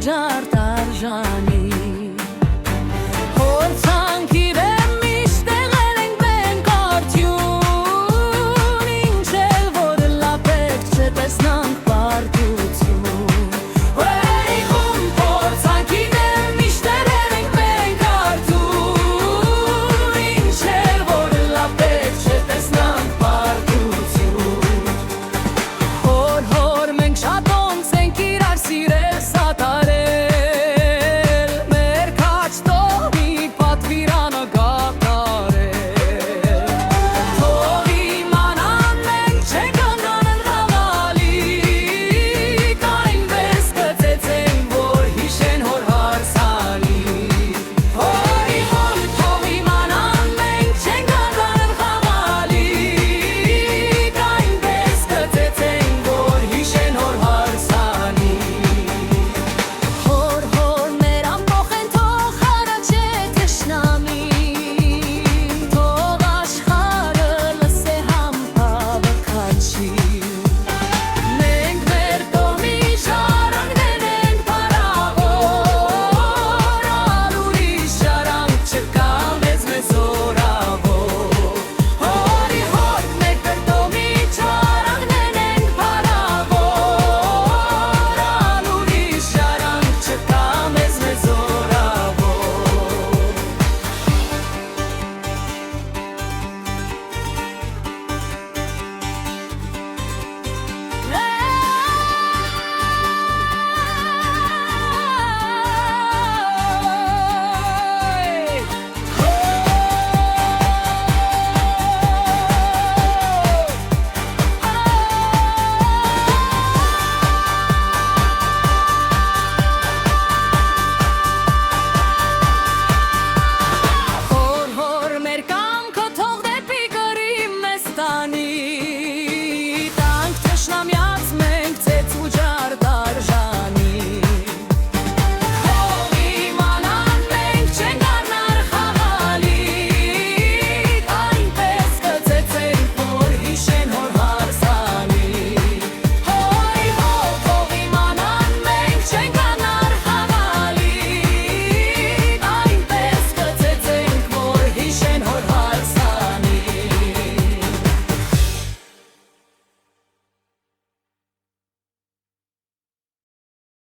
ջարդ արժանի Հորցանք իրեմ միշտ եղել ենք մենք արդյուն Ինչ էլ որ լապեք չտեսնանք պարտություն Վերի խումբ հորցանք իրեմ միշտ եղել ենք մենք արդյուն Ինչ էլ որ լապեք չտեսնանք պարտություն Հոր մենք շատ ոնց ենք իրար սիրել սատարել Մեր քաչ տողի պատվիրանը գատարել Թող իմանան մենք չենք անանն խաղալիք Այնպես կծեցենք, որ հիշեն հոր հարսանիք Հորի խոմ թող իմանան մենք չենք անանն խաղալիք Այնպես կծեցենք, որ հիշեն հոր հարսանիք Հոր մեր ամբոխ են թող առաջե թշնամի Թող աշխարհը լսե համբավը քաչի